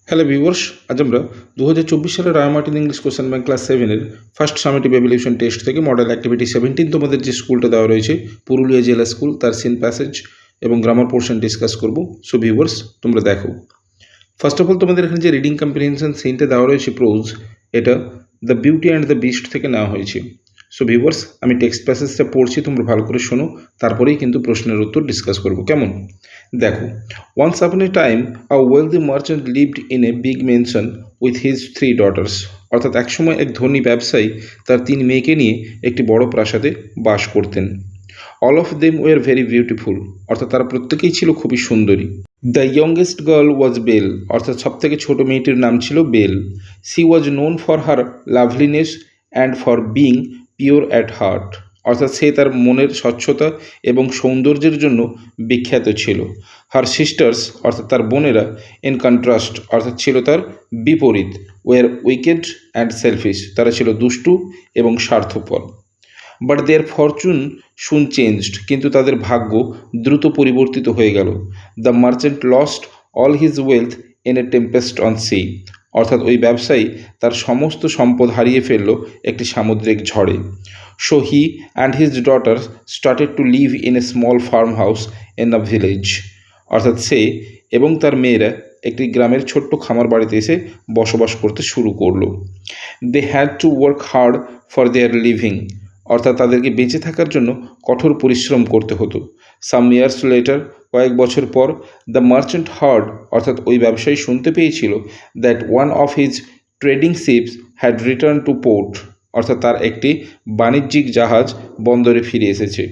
Hello viewers, আজ আমরা 2024 সালের Ray Martin English question bank class 7-এর ফার্স্ট সামেটিভ এভ্যালুয়েশন টেস্ট থেকে মডেল অ্যাক্টিভিটি 17 তোমাদের যে স্কুলটা দেওয়া রয়েছে পুরুলিয়া জেলা স্কুল, তার সিন প্যাসেজ এবং গ্রামার পোর্শন ডিসকাস করব। সো ভিউয়ার্স, তোমরা দেখো। ফার্স্ট অফ অল তোমাদের এখানে যে রিডিং কম্প্রিহেনশন সিনটা দেওয়া রয়েছে প্রোজ, এটা the beauty and the beast থেকে নেওয়া হয়েছে। সো ভিউয়ার্স, আমি টেক্সট প্যাসেজটা পড়ছি, তোমরা ভালো করে শোনো, তারপরেই কিন্তু প্রশ্নের উত্তর ডিসকাস করব, কেমন? দেখো, once upon a time a wealthy merchant lived in a big mansion with his 3 daughters. অর্থাৎ একসময় এক ধনী ব্যবসায়ী তার 3 মেয়েকে নিয়ে একটি বড় প্রাসাদে বাস করতেন। All of them were very beautiful, অর্থাৎ তারা প্রত্যেকেই ছিল খুবই সুন্দরী। The youngest girl was Belle, অর্থাৎ সব থেকে ছোট মেয়েটির নাম ছিল Belle. She was known for her loveliness and for being pure at heart, অর্থাৎ সে তার মনের স্বচ্ছতা এবং সৌন্দর্যের জন্য বিখ্যাত ছিল। হার সিস্টার্স, অর্থাৎ তার বোনেরা, ইন কন্ট্রাস্ট, অর্থাৎ ছিল তার বিপরীত, ওয়ার উইকেড অ্যান্ড সেলফিশ, তারা ছিল দুষ্টু এবং স্বার্থপর। But their fortune soon changed, কিন্তু তাদের ভাগ্য দ্রুত পরিবর্তিত হয়ে গেল। The merchant lost all his wealth in a tempest on sea, অর্থাৎ ওই ব্যবসায়ী তার সমস্ত সম্পদ হারিয়ে ফেলল একটি সামুদ্রিক ঝড়ে। So he and his daughter started to live in a small farm house in the village, অর্থাৎ সে এবং তার মেয়েরা একটি গ্রামের ছোট্ট খামার বাড়িতে এসে বসবাস করতে শুরু করলো। They had to work hard for their living, অর্থাৎ তাদেরকে বেঁচে থাকার জন্য কঠোর পরিশ্রম করতে হতো। সাম ইয়ার্স লেটার, কয়েক বছর পর, দ্য মার্চেন্ট হার্ড, অর্থাৎ ওই ব্যবসায়ী শুনতে পেয়েছিল that one of his trading ships had return to port, অর্থাৎ তার একটি বাণিজ্যিক জাহাজ বন্দরে ফিরে এসেছে।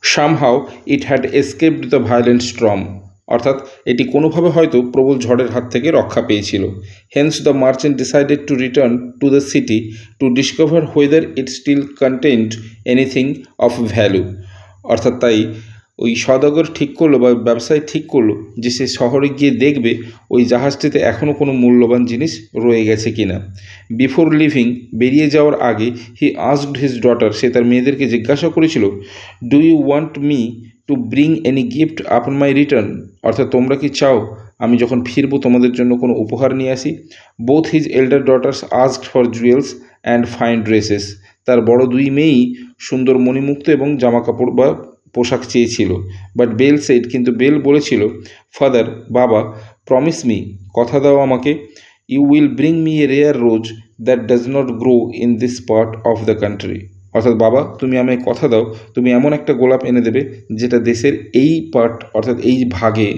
Somehow it had escaped the violent storm, অর্থাৎ এটি কোনোভাবে হয়তো প্রবল ঝড়ের হাত থেকে রক্ষা পেয়েছিল। Hence the merchant decided to return to the city to discover whether it still contained anything of value, অর্থাৎ তাই ওই সওদাগর ঠিক করলো বা ব্যবসায়ী ঠিক করলো যে সে শহরে গিয়ে দেখবে ওই জাহাজটিতে এখনও কোনো মূল্যবান জিনিস রয়ে গেছে কিনা। বিফোর লিভিং, বেরিয়ে যাওয়ার আগে, হি আস্কড হিজ ডটার, সে তার মেয়েদেরকে জিজ্ঞাসা করেছিল, do you want me to bring any gift upon my return, অর্থাৎ তোমরা কি চাও আমি যখন ফিরবো তোমাদের জন্য কোনো উপহার নিয়ে আসি। Both his এল্ডার daughters asked for jewels and fine dresses, তার বড় 2 মেয়েই সুন্দর মণিমুক্ত এবং জামাকাপড় বা পোশাক চেয়েছিল। বাট বেল সেড, কিন্তু বেল বলেছিল, ফাদার, বাবা, প্রমিস মি, কথা দাও আমাকে, you will bring me a rare rose that does not grow in this part of the country, অর্থাৎ বাবা তুমি আমায় কথা দাও তুমি এমন একটা গোলাপ এনে দেবে যেটা দেশের এই পার্ট, অর্থাৎ এই ভাগে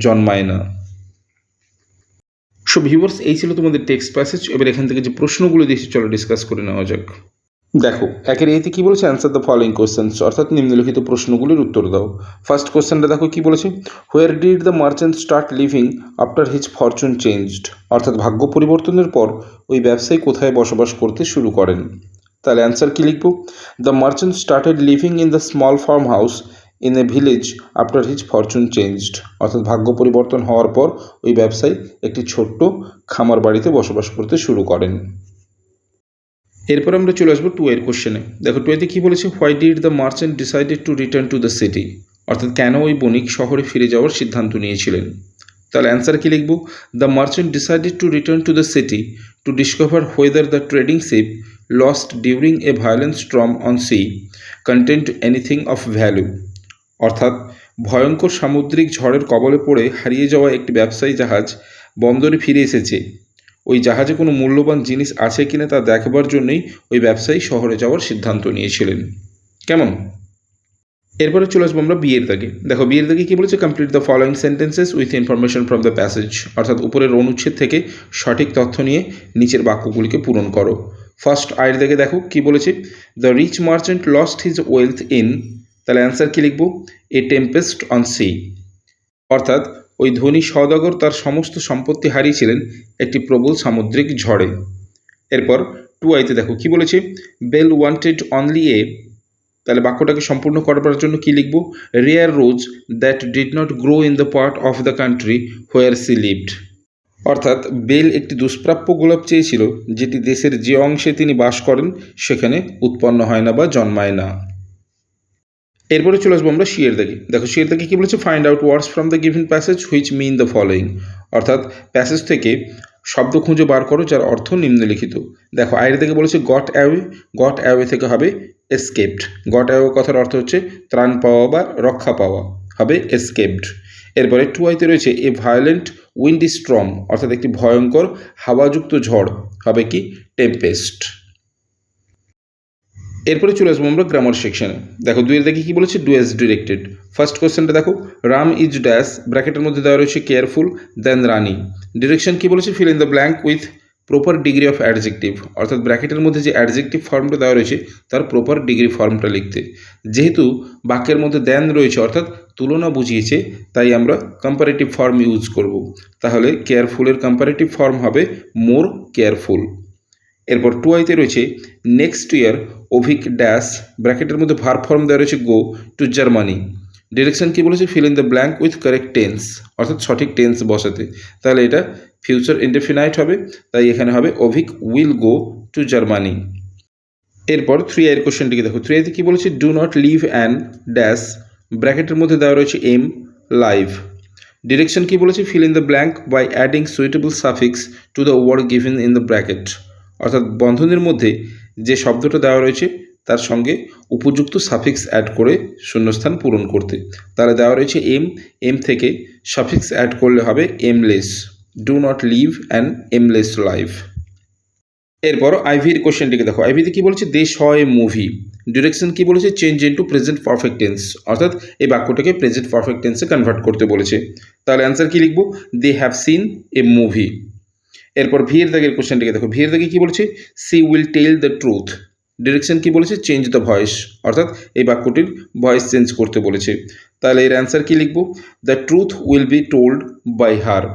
জন্মায় না। সো ভিউয়ার্স, এই ছিল তোমাদের টেক্সট প্যাসেজ। এবার এখান থেকে যে প্রশ্নগুলো দিয়েছি চলো ডিসকাস করে নেওয়া যাক। দেখো, একের এতে কী বলেছে, অ্যান্সার দ্য ফলোয়িং কোয়েশ্চেন্স, অর্থাৎ নিম্নলিখিত প্রশ্নগুলির উত্তর দাও। ফার্স্ট কোয়েশ্চেনটা দেখো কী বলেছে, where did the merchant start living after his Fortune changed, অর্থাৎ ভাগ্য পরিবর্তনের পর ওই ব্যবসায়ী কোথায় বসবাস করতে শুরু করেন। তাহলে অ্যান্সার কী লিখব, the merchant started living in the small farm house in a village after his Fortune changed, অর্থাৎ ভাগ্য পরিবর্তন হওয়ার পর ওই ব্যবসায়ী একটি ছোট্ট খামার বাড়িতে বসবাস করতে শুরু করেন। এরপর আমরা চলে আসবো 2 এর কোশ্চেনে। দেখো 2 এতে কী বলেছে, why did the merchant decided to return to the city, অর্থাৎ কেন ওই বণিক শহরে ফিরে যাওয়ার সিদ্ধান্ত নিয়েছিলেন। তাহলে অ্যান্সার কী লিখব, the merchant decided to return to the city to discover whether the trading ship lost during a violent storm on sea contained anything of value, অর্থাৎ ভয়ঙ্কর সামুদ্রিক ঝড়ের কবলে পড়ে হারিয়ে যাওয়া একটি ব্যবসায়ী জাহাজ বন্দরে ফিরে এসেছে, ওই জাহাজে কোনো মূল্যবান জিনিস আছে কিনা তা দেখবার জন্যই ওই ব্যবসায়ী শহরে যাওয়ার সিদ্ধান্ত নিয়েছিলেন। কেমন? এরপরে চলে আসবো আমরা বিয়ের দাগে। দেখো বিয়ের দাগে কী বলেছে, complete the following sentences with information from the passage, অর্থাৎ উপরের অনুচ্ছেদ থেকে সঠিক তথ্য নিয়ে নিচের বাক্যগুলিকে পূরণ করো। ফার্স্ট আয়ের দাগে দেখো কী বলেছে, the rich merchant lost his wealth in, তাহলে অ্যান্সার কী লিখব, এ টেম্পেস্ট অন সি, অর্থাৎ ওই ধনী সওদাগর তার সমস্ত সম্পত্তি হারিয়েছিলেন একটি প্রবল সামুদ্রিক ঝড়ে। এরপর 2 আইতে দেখো কী বলেছে, বেল ওয়ান্টেড অনলি এ, তাহলে বাক্যটাকে সম্পূর্ণ করবার জন্য কী লিখব, rare rose that did not grow in the part of the country where she lived, অর্থাৎ বেল একটি দুষ্প্রাপ্য গোলাপ চেয়েছিল যেটি দেশের যে অংশে তিনি বাস করেন সেখানে উৎপন্ন হয় না বা জন্মায় না। এরপরে চলে আসবো আমরা সি এর দাগে। দেখো সি এর দাগে কী বলেছে, find out words from the given passage which mean the following, অর্থাৎ প্যাসেজ থেকে শব্দ খুঁজে বার করো যার অর্থ নিম্নলিখিত। দেখো আয়ের থেকে বলেছে গট অ্যাওয়ে থেকে হবে এসকেপড। গট অ্যাওয়ে কথার অর্থ হচ্ছে ত্রাণ পাওয়া বা রক্ষা পাওয়া, হবে এসকেপড। এরপরে টু আইতে রয়েছে এ ভায়োলেন্ট উইন্ডি স্ট্রম, অর্থাৎ একটি ভয়ঙ্কর হাওয়াযুক্ত ঝড়, হবে কি টেম্পেস্ট। এরপরে চলে আসবো আমরা গ্রামার সেকশনে। দেখো দুইয়ের দেখে কী বলেছে, ডু অ্যাজ ডিরেক্টেড। ফার্স্ট কোয়েশ্চেনটা দেখো, রাম ইজ ড্যাশ, ব্র্যাকেটের মধ্যে দেওয়া রয়েছে কেয়ারফুল দেন রানি। ডিরেকশন কী বলেছে, fill in the blank with proper degree of adjective, অর্থাৎ ব্র্যাকেটের মধ্যে যে অ্যাডজেক্টিভ ফর্মটা দেওয়া রয়েছে তার প্রপার ডিগ্রি ফর্মটা লিখতে। যেহেতু বাক্যের মধ্যে দেন রয়েছে অর্থাৎ তুলনা বুঝিয়েছে, তাই আমরা কম্পারেটিভ ফর্ম ইউজ করব। তাহলে কেয়ারফুলের কম্পারেটিভ ফর্ম হবে মোর কেয়ারফুল। এরপর টু আইতে রয়েছে নেক্সট ইয়ার অভিক ড্যাশ, ব্র্যাকেটের মধ্যে ভার ফর্ম দেওয়া রয়েছে গো টু জার্মানি। ডিরেকশন কী বলেছে, fill in the blank with correct tense, অর্থাৎ সঠিক টেন্স বসাতে। তাহলে এটা ফিউচার ইনডেফিনাইট হবে, তাই এখানে হবে Abhik will go to Germany. এরপর থ্রি আইয়ের কোশ্চেনটিকে দেখো। থ্রি আইতে কী বলেছে, do not live an dash, ব্র্যাকেটের মধ্যে দেওয়া রয়েছে এম লাইভ। ডিরেকশন কী বলেছে, fill in the blank by adding suitable suffix to the word given in the bracket, অর্থাৎ বন্ধনীর মধ্যে যে শব্দটা দেওয়া রয়েছে তার সঙ্গে উপযুক্ত সাফিক্স অ্যাড করে শূন্যস্থান পূরণ করতে। তাহলে দেওয়া রয়েছে এম থেকে সাফিক্স অ্যাড করলে হবে aimless. Do not live an aimless life. এরপর আইভির কোশ্চেনটিকে দেখো। আইভিতে কী বলেছে, দে শ এ মুভি। ডিরেকশন কী বলেছে, change into present perfect tense, অর্থাৎ এই বাক্যটাকে প্রেজেন্ট পারফেক্ট টেন্সে কনভার্ট করতে বলেছে। তাহলে অ্যান্সার কী লিখবো, they have seen a movie. এরপর ভি এর দাগের কোশ্চেনটিকে দেখো। ভি এর দাগে কী বলেছে, she will tell the truth. Direction কী বলেছে, চেঞ্জ দ্য ভয়েস, অর্থাৎ এই বাক্যটির ভয়েস চেঞ্জ করতে বলেছে। তাহলে এর অ্যান্সার কী লিখবো, the truth will be told by her.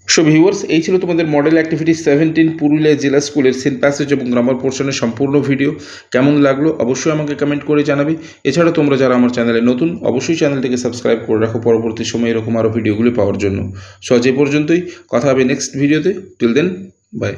So viewers, এই ছিল তোমাদের মডেল অ্যাক্টিভিটি 17 পুরুলিয়া জেলা স্কুলের সিন প্যাসেজ এবং গ্রামার পোর্শনের সম্পূর্ণ ভিডিও। কেমন লাগলো অবশ্যই আমাকে কমেন্ট করে জানাবে। এছাড়া তোমরা যারা আমার চ্যানেলে নতুন, অবশ্যই চ্যানেলটিকে সাবস্ক্রাইব করে রাখো পরবর্তী সময়ে এরকম আরও ভিডিওগুলি পাওয়ার জন্য। সো আজ এ পর্যন্তই, কথা হবে নেক্সট ভিডিওতে। Till then, by.